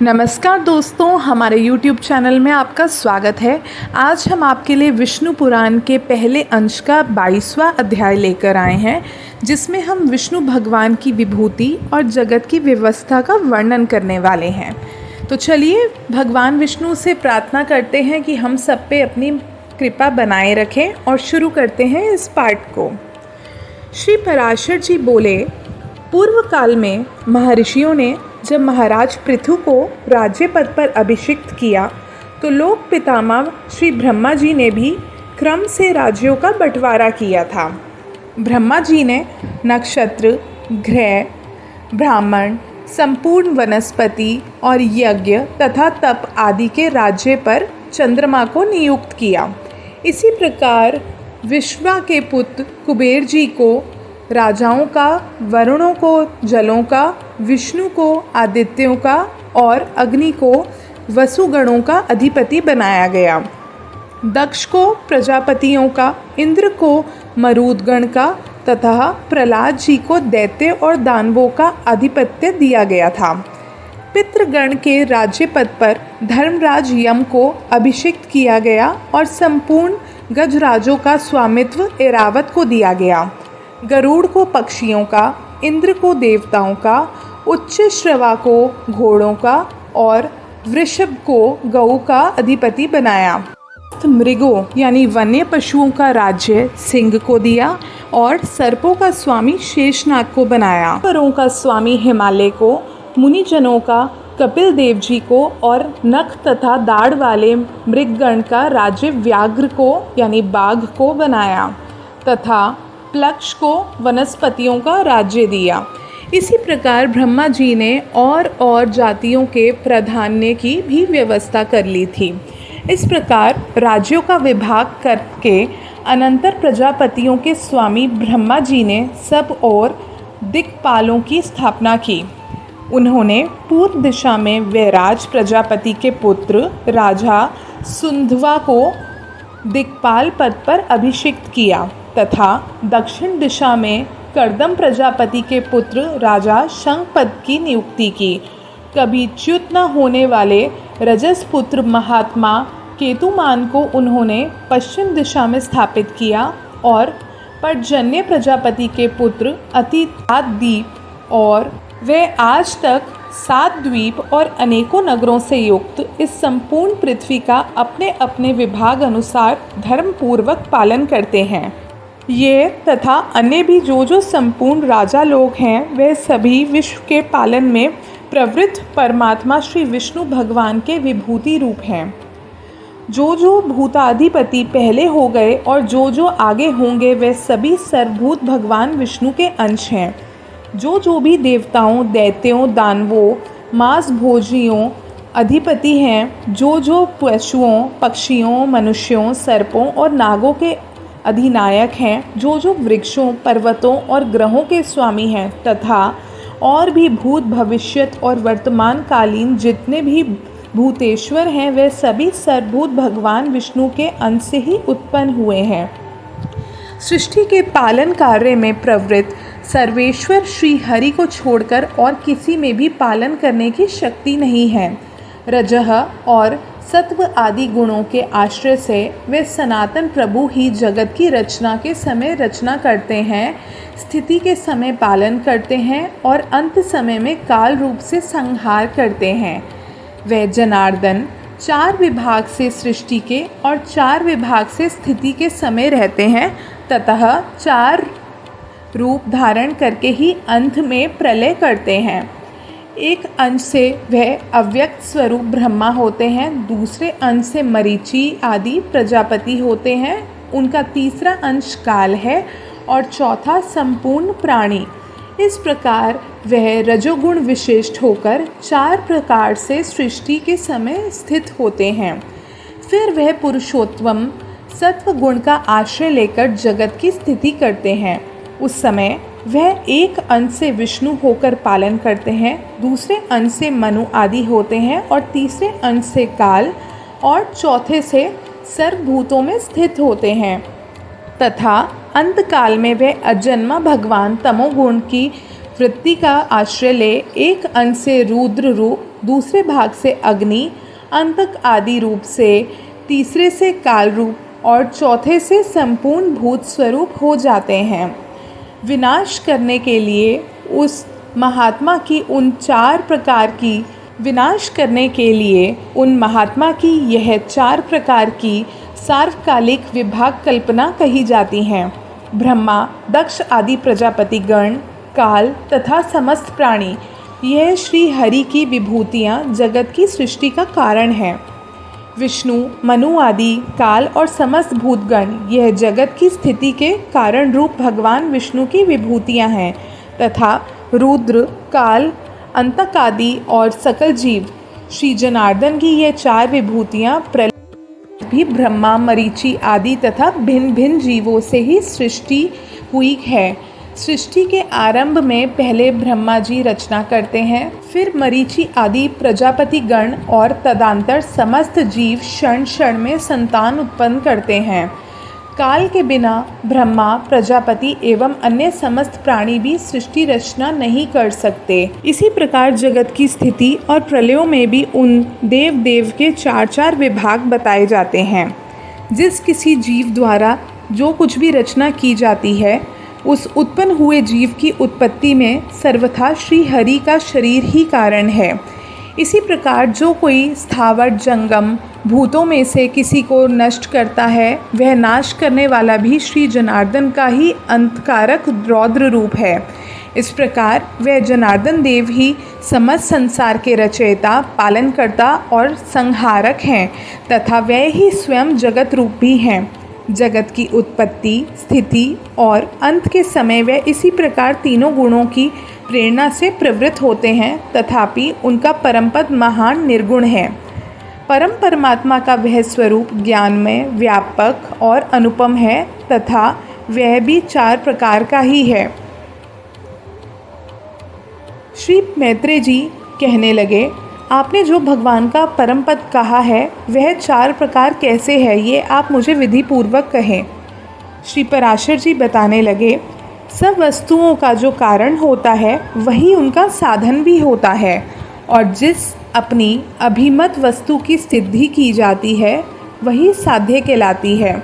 नमस्कार दोस्तों, हमारे YouTube चैनल में आपका स्वागत है। आज हम आपके लिए विष्णु पुराण के पहले अंश का 22वां अध्याय लेकर आए हैं, जिसमें हम विष्णु भगवान की विभूति और जगत की व्यवस्था का वर्णन करने वाले हैं। तो चलिए भगवान विष्णु से प्रार्थना करते हैं कि हम सब पे अपनी कृपा बनाए रखें और शुरू करते हैं इस पाठ को। श्री पराशर जी बोले, पूर्व काल में महर्षियों ने जब महाराज पृथु को राज्य पद पर अभिषिक्त किया तो लोक पितामह श्री ब्रह्मा जी ने भी क्रम से राज्यों का बंटवारा किया था। ब्रह्मा जी ने नक्षत्र, ग्रह, ब्राह्मण, संपूर्ण वनस्पति और यज्ञ तथा तप आदि के राज्य पर चंद्रमा को नियुक्त किया। इसी प्रकार विश्वा के पुत्र कुबेर जी को राजाओं का, वरुणों को जलों का, विष्णु को आदित्यों का और अग्नि को वसुगणों का अधिपति बनाया गया। दक्ष को प्रजापतियों का, इंद्र को मरुदगण का तथा प्रहलाद जी को दैत्य और दानवों का आधिपत्य दिया गया था। पितृगण के राज्य पद पर धर्मराज यम को अभिषिक्त किया गया और संपूर्ण गजराजों का स्वामित्व ऐरावत को दिया गया। गरुड़ को पक्षियों का, इंद्र को देवताओं का, उच्च श्रवा को घोड़ों का और वृषभ को गऊ का अधिपति बनाया। मृगों यानी वन्य पशुओं का राज्य सिंह को दिया और सर्पों का स्वामी शेषनाग को बनाया। परों का स्वामी हिमालय को, मुनिजनों का कपिल देव जी को और नख तथा दाढ़ वाले मृगगण का राज्य व्याघ्र को यानी बाघ को बनाया तथा प्लक्ष को वनस्पतियों का राज्य दिया। इसी प्रकार ब्रह्मा जी ने और जातियों के प्राधान्य की भी व्यवस्था कर ली थी। इस प्रकार राज्यों का विभाग करके अनंतर प्रजापतियों के स्वामी ब्रह्मा जी ने सब और दिक्पालों की स्थापना की। उन्होंने पूर्व दिशा में वैराज प्रजापति के पुत्र राजा सुंधवा को दिक्पाल पद पर अभिषिक्त किया तथा दक्षिण दिशा में कर्दम प्रजापति के पुत्र राजा शंख पद की नियुक्ति की। कभी च्युत न होने वाले रजस पुत्र महात्मा केतुमान को उन्होंने पश्चिम दिशा में स्थापित किया और पर्जन्य प्रजापति के पुत्र अतिथाद्वीप और वे आज तक 7 द्वीप और अनेकों नगरों से युक्त इस संपूर्ण पृथ्वी का अपने अपने विभाग अनुसार धर्म पूर्वक पालन करते हैं। ये तथा अन्य भी जो संपूर्ण राजा लोग हैं वे सभी विश्व के पालन में प्रवृत्त परमात्मा श्री विष्णु भगवान के विभूति रूप हैं। जो भूताधिपति पहले हो गए और जो आगे होंगे वे सभी सर्वभूत भगवान विष्णु के अंश हैं। जो भी देवताओं, दैत्यों, दानवों, मांस भोजियों अधिपति हैं, जो पशुओं, पक्षियों, मनुष्यों, सर्पों और नागों के अधिनायक हैं, जो वृक्षों, पर्वतों और ग्रहों के स्वामी हैं तथा और भी भूत, भविष्यत और वर्तमान कालीन जितने भी भूतेश्वर हैं वे सभी सर्वभूत भगवान विष्णु के अंश से ही उत्पन्न हुए हैं। सृष्टि के पालन कार्य में प्रवृत्त सर्वेश्वर श्री हरि को छोड़कर और किसी में भी पालन करने की शक्ति नहीं है। रजह और सत्व आदि गुणों के आश्रय से वे सनातन प्रभु ही जगत की रचना के समय रचना करते हैं, स्थिति के समय पालन करते हैं और अंत समय में काल रूप से संहार करते हैं। वे जनार्दन 4 विभाग से सृष्टि के और 4 विभाग से स्थिति के समय रहते हैं ततः 4 रूप धारण करके ही अंत में प्रलय करते हैं। एक अंश से वह अव्यक्त स्वरूप ब्रह्मा होते हैं, दूसरे अंश से मरीचि आदि प्रजापति होते हैं, उनका तीसरा अंश काल है और चौथा संपूर्ण प्राणी। इस प्रकार वह रजोगुण विशिष्ट होकर 4 प्रकार से सृष्टि के समय स्थित होते हैं। फिर वह पुरुषोत्तम सत्व गुण का आश्रय लेकर जगत की स्थिति करते हैं। उस समय वह एक अंश से विष्णु होकर पालन करते हैं, दूसरे अंश से मनु आदि होते हैं और तीसरे अंश से काल और चौथे से सर्वभूतों में स्थित होते हैं तथा अंत काल में वह अजन्मा भगवान तमोगुण की वृत्ति का आश्रय ले एक अंश से रुद्र रूप, दूसरे भाग से अग्नि, अंतक आदि रूप से, तीसरे से काल रूप और चौथे से संपूर्ण भूत स्वरूप हो जाते हैं। विनाश करने के लिए उन महात्मा की यह 4 प्रकार की सार्वकालिक विभाग कल्पना कही जाती हैं। ब्रह्मा, दक्ष आदि प्रजापति गण, काल तथा समस्त प्राणी, यह श्री हरि की विभूतियाँ जगत की सृष्टि का कारण है। विष्णु, मनु आदि काल और समस्त भूतगण, यह जगत की स्थिति के कारण रूप भगवान विष्णु की विभूतियाँ हैं तथा रुद्र, काल, अंतक आदि और सकल जीव श्री जनार्दन की ये 4 विभूतियाँ प्रलय भी ब्रह्मा, मरीचि आदि तथा भिन्न भिन्न जीवों से ही सृष्टि हुई है। सृष्टि के आरंभ में पहले ब्रह्मा जी रचना करते हैं, फिर मरीचि आदि प्रजापति गण और तदंतर समस्त जीव क्षण क्षण में संतान उत्पन्न करते हैं। काल के बिना ब्रह्मा, प्रजापति एवं अन्य समस्त प्राणी भी सृष्टि रचना नहीं कर सकते। इसी प्रकार जगत की स्थिति और प्रलयों में भी उन देव देव के 4 विभाग बताए जाते हैं। जिस किसी जीव द्वारा जो कुछ भी रचना की जाती है, उस उत्पन्न हुए जीव की उत्पत्ति में सर्वथा श्री हरि का शरीर ही कारण है। इसी प्रकार जो कोई स्थावर जंगम भूतों में से किसी को नष्ट करता है, वह नाश करने वाला भी श्री जनार्दन का ही अंतकारक रौद्र रूप है। इस प्रकार वह जनार्दन देव ही समस्त संसार के रचयिता, पालनकर्ता और संहारक हैं तथा वह ही स्वयं जगत रूप भी हैं। जगत की उत्पत्ति, स्थिति और अंत के समय वह इसी प्रकार तीनों गुणों की प्रेरणा से प्रवृत्त होते हैं, तथापि उनका परमपद महान निर्गुण है। परम परमात्मा का वह स्वरूप ज्ञान में व्यापक और अनुपम है तथा वह भी 4 प्रकार का ही है। श्री मैत्रेय जी कहने लगे, आपने जो भगवान का परम पद कहा है वह 4 प्रकार कैसे है, ये आप मुझे विधि पूर्वक कहें। श्री पराशर जी बताने लगे, सब वस्तुओं का जो कारण होता है वही उनका साधन भी होता है, और जिस अपनी अभिमत वस्तु की सिद्धि की जाती है वही साध्य कहलाती है।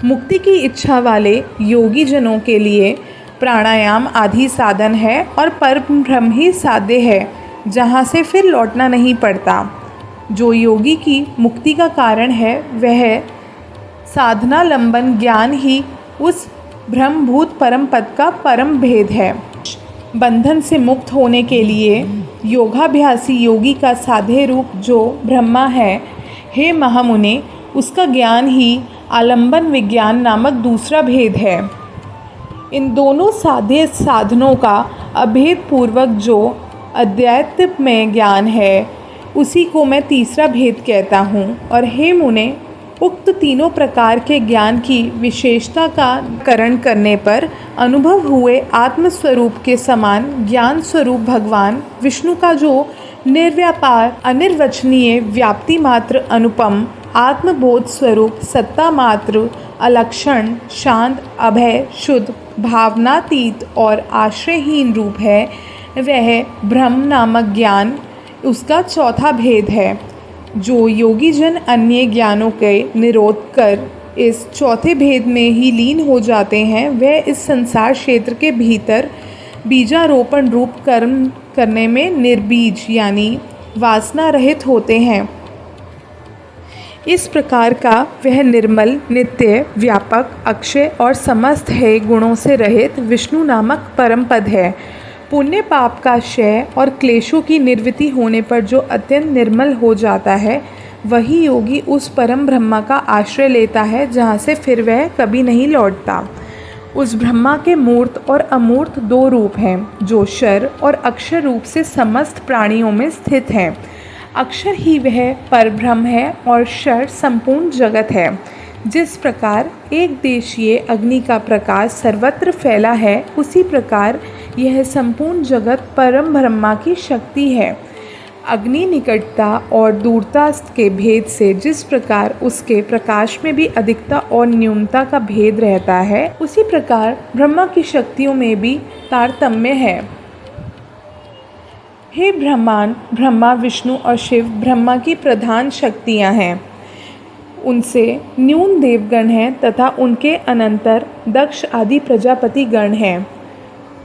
मुक्ति की इच्छा वाले योगी जनों के लिए प्राणायाम आदि साधन है और परम ब्रह्म ही साध्य है, जहाँ से फिर लौटना नहीं पड़ता। जो योगी की मुक्ति का कारण है वह साधना लंबन ज्ञान ही उस ब्रह्मभूत परम पद का परम भेद है। बंधन से मुक्त होने के लिए योगाभ्यासी योगी का साध्य रूप जो ब्रह्मा है, हे महामुने, उसका ज्ञान ही आलंबन विज्ञान नामक दूसरा भेद है। इन दोनों साध्य साधनों का अभेद पूर्वक जो अद्वैत में ज्ञान है, उसी को मैं तीसरा भेद कहता हूँ। और हे मुने, उक्त तीनों प्रकार के ज्ञान की विशेषता का करण करने पर अनुभव हुए आत्मस्वरूप के समान ज्ञान स्वरूप भगवान विष्णु का जो निर्व्यापार, अनिर्वचनीय, व्याप्ति मात्र, अनुपम, आत्मबोध स्वरूप, सत्ता मात्र, अलक्षण, शांत, अभय, शुद्ध, भावनातीत और आश्रयहीन रूप है, वह ब्रह्म नामक ज्ञान उसका चौथा भेद है। जो योगी जन अन्य ज्ञानों के निरोध कर इस चौथे भेद में ही लीन हो जाते हैं, वह इस संसार क्षेत्र के भीतर बीजारोपण रूप कर्म करने में निर्बीज यानी वासना रहित होते हैं। इस प्रकार का वह निर्मल, नित्य, व्यापक, अक्षय और समस्त है गुणों से रहित विष्णु नामक परम पद है। पुण्य पाप का क्षय और क्लेशों की निर्वृत्ति होने पर जो अत्यंत निर्मल हो जाता है, वही योगी उस परम ब्रह्मा का आश्रय लेता है, जहाँ से फिर वह कभी नहीं लौटता। उस ब्रह्मा के मूर्त और अमूर्त 2 रूप हैं, जो क्षर और अक्षर रूप से समस्त प्राणियों में स्थित हैं। अक्षर ही वह परब्रह्म है और क्षर संपूर्ण जगत है। जिस प्रकार एक देशीय अग्नि का प्रकाश सर्वत्र फैला है, उसी प्रकार यह संपूर्ण जगत परम ब्रह्मा की शक्ति है। अग्नि निकटता और दूरता के भेद से जिस प्रकार उसके प्रकाश में भी अधिकता और न्यूनता का भेद रहता है, उसी प्रकार ब्रह्मा की शक्तियों में भी तारतम्य है। हे ब्रह्मांड, ब्रह्मा, विष्णु और शिव ब्रह्मा की प्रधान शक्तियाँ हैं। उनसे न्यून देवगण हैं तथा उनके अनंतर दक्ष आदि प्रजापति गण हैं।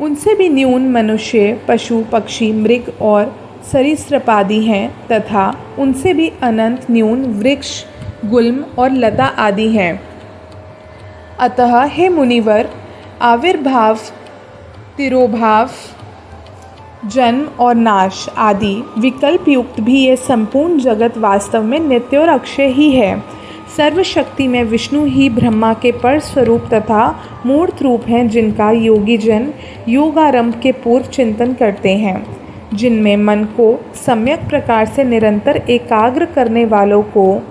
उनसे भी न्यून मनुष्य, पशु, पक्षी, मृग और सरीसृप आदि हैं तथा उनसे भी अनंत न्यून वृक्ष, गुल्म और लता आदि हैं। अतः हे मुनिवर, आविर्भाव, तिरोभाव, जन्म और नाश आदि विकल्प युक्त भी ये संपूर्ण जगत वास्तव में नित्य और अक्षय ही है। सर्वशक्ति में विष्णु ही ब्रह्मा के पर स्वरूप तथा मूर्त रूप हैं, जिनका योगी जन योगारंभ के पूर्व चिंतन करते हैं, जिनमें मन को सम्यक प्रकार से निरंतर एकाग्र करने वालों को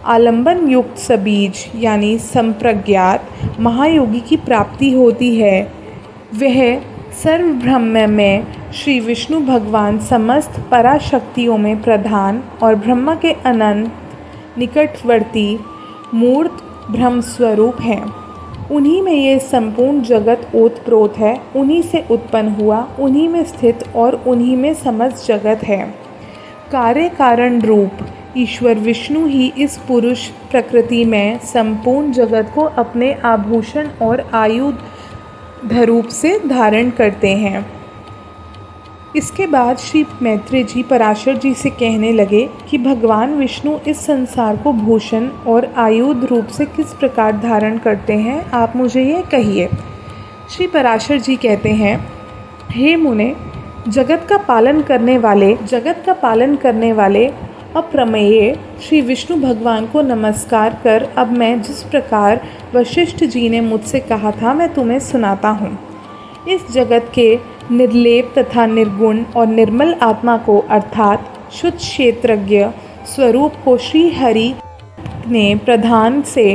आलंबन युक्त सबीज यानी संप्रज्ञात महायोगी की प्राप्ति होती है। वह सर्व ब्रह्म में श्री विष्णु भगवान समस्त पराशक्तियों में प्रधान और ब्रह्मा के अनंत निकटवर्ती मूर्त ब्रह्म स्वरूप हैं। उन्हीं में ये संपूर्ण जगत ओतप्रोत है, उन्हीं से उत्पन्न हुआ, उन्हीं में स्थित और उन्हीं में समस्त जगत है। कार्य कारण रूप ईश्वर विष्णु ही इस पुरुष प्रकृति में संपूर्ण जगत को अपने आभूषण और आयुध रूप से धारण करते हैं। इसके बाद श्री मैत्रेय जी पराशर जी से कहने लगे कि भगवान विष्णु इस संसार को भूषण और आयुध रूप से किस प्रकार धारण करते हैं, आप मुझे ये कहिए। श्री पराशर जी कहते हैं, हे मुने, जगत का पालन करने वाले अप्रमेय श्री विष्णु भगवान को नमस्कार कर अब मैं जिस प्रकार वशिष्ठ जी ने मुझसे कहा था मैं तुम्हें सुनाता हूँ। इस जगत के निर्लेप तथा निर्गुण और निर्मल आत्मा को अर्थात शुद्ध क्षेत्रज्ञ स्वरूप को श्री हरि ने प्रधान से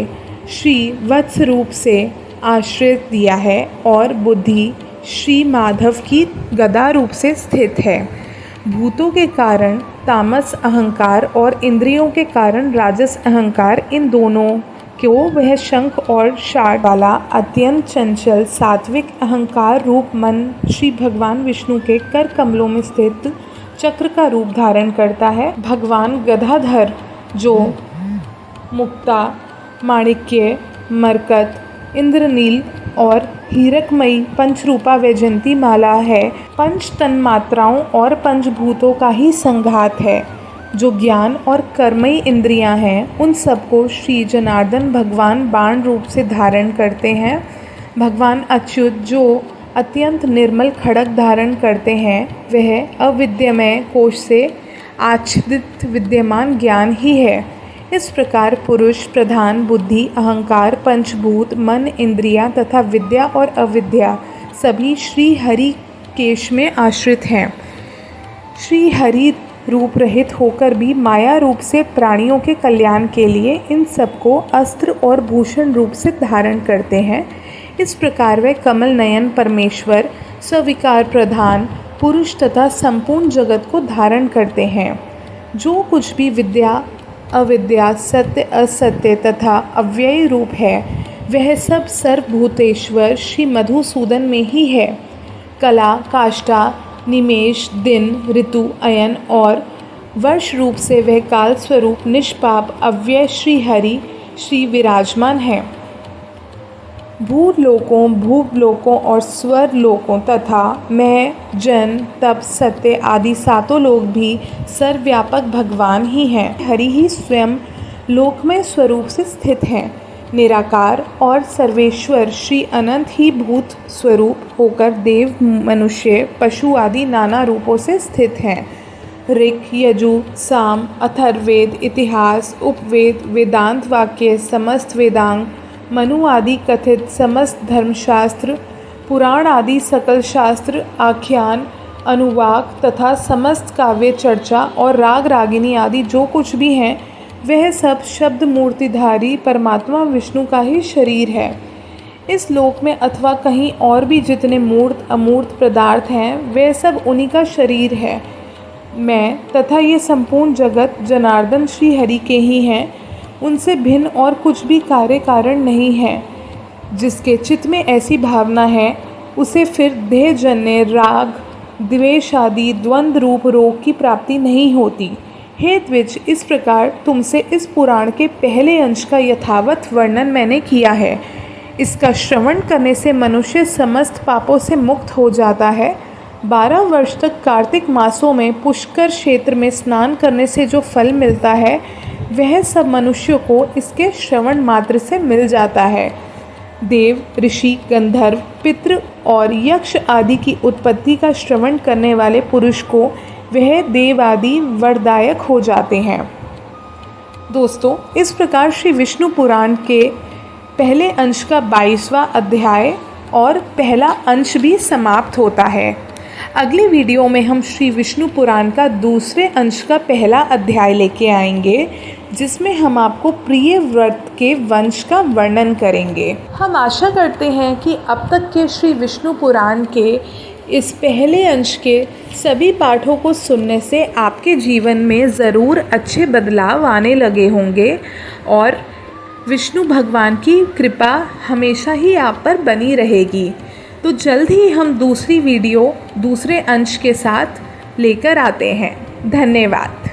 श्री वत्स रूप से आश्रित दिया है और बुद्धि श्री माधव की गदा रूप से स्थित है। भूतों के कारण तामस अहंकार और इंद्रियों के कारण राजस अहंकार, इन दोनों को वह शंख और षाढ़ वाला अत्यंत चंचल सात्विक अहंकार रूप मन श्री भगवान विष्णु के कर कमलों में स्थित चक्र का रूप धारण करता है। भगवान गदाधर जो मुक्ता, माणिक्य, मरकत, इंद्रनील और हीरकमयी पंचरूपा वैजयंती माला है, पंच तन्मात्राओं और पंचभूतों का ही संघात है। जो ज्ञान और कर्मई इंद्रियां हैं, उन सबको श्री जनार्दन भगवान बाण रूप से धारण करते हैं। भगवान अच्युत जो अत्यंत निर्मल खड्ग धारण करते हैं, वह अविद्यमय कोश से आच्छादित विद्यमान ज्ञान ही है। इस प्रकार पुरुष प्रधान बुद्धि, अहंकार, पंचभूत, मन, इंद्रियां तथा विद्या और अविद्या सभी श्री हरि केश में आश्रित हैं। श्री हरि रूप रहित होकर भी माया रूप से प्राणियों के कल्याण के लिए इन सबको अस्त्र और भूषण रूप से धारण करते हैं। इस प्रकार वे कमल नयन परमेश्वर स्विकार प्रधान पुरुष तथा संपूर्ण जगत को धारण करते हैं। जो कुछ भी विद्या, अविद्या, सत्य, असत्य तथा अव्यय रूप है, वह सब सर्वभूतेश्वर श्री मधुसूदन में ही है। कला, काष्ठा, निमेष, दिन, ऋतु, अयन और वर्ष रूप से वह काल स्वरूप निष्पाप अव्यय श्री हरि श्री विराजमान है। भूलोकों, भूलोकों और स्वर लोकों तथा मैं, जन, तप, सत्य आदि सातों लोक भी सर्वव्यापक भगवान ही हैं। हरि ही स्वयं लोकमय स्वरूप से स्थित हैं। निराकार और सर्वेश्वर श्री अनंत ही भूत स्वरूप होकर देव, मनुष्य, पशु आदि नाना रूपों से स्थित हैं। ऋक्, यजु, साम, अथर्ववेद, इतिहास, उपवेद, वेदांत वाक्य, समस्त वेदांग, मनु आदि कथित समस्त धर्मशास्त्र, पुराण आदि सकल शास्त्र, आख्यान, अनुवाक तथा समस्त काव्य चर्चा और राग रागिनी आदि जो कुछ भी हैं, वह सब शब्द मूर्तिधारी परमात्मा विष्णु का ही शरीर है। इस लोक में अथवा कहीं और भी जितने मूर्त अमूर्त पदार्थ हैं, वे सब उन्हीं का शरीर है। मैं तथा ये संपूर्ण जगत जनार्दन श्री हरि के ही हैं। उनसे भिन्न और कुछ भी कार्य कारण नहीं है। जिसके चित्त में ऐसी भावना है, उसे फिर देहजन्य राग, द्वेष आदि द्वंद्व रूप रोग की प्राप्ति नहीं होती। हे द्विज, इस प्रकार तुमसे इस पुराण के पहले अंश का यथावत वर्णन मैंने किया है। इसका श्रवण करने से मनुष्य समस्त पापों से मुक्त हो जाता है। 12 वर्ष तक कार्तिक मासों में पुष्कर क्षेत्र में स्नान करने से जो फल मिलता है वह सब मनुष्यों को इसके श्रवण मात्र से मिल जाता है। देव, ऋषि, गंधर्व, पितृ और यक्ष आदि की उत्पत्ति का श्रवण करने वाले पुरुष को वह देव आदि वरदायक हो जाते हैं। दोस्तों, इस प्रकार श्री विष्णु पुराण के पहले अंश का 22वां अध्याय और पहला अंश भी समाप्त होता है। अगली वीडियो में हम श्री विष्णु पुराण का दूसरे अंश का पहला अध्याय लेके आएंगे, जिसमें हम आपको प्रिय व्रत के वंश का वर्णन करेंगे। हम आशा करते हैं कि अब तक के श्री विष्णु पुराण के इस पहले अंश के सभी पाठों को सुनने से आपके जीवन में ज़रूर अच्छे बदलाव आने लगे होंगे और विष्णु भगवान की कृपा हमेशा ही आप पर बनी रहेगी। तो जल्द ही हम दूसरी वीडियो दूसरे अंश के साथ लेकर आते हैं। धन्यवाद।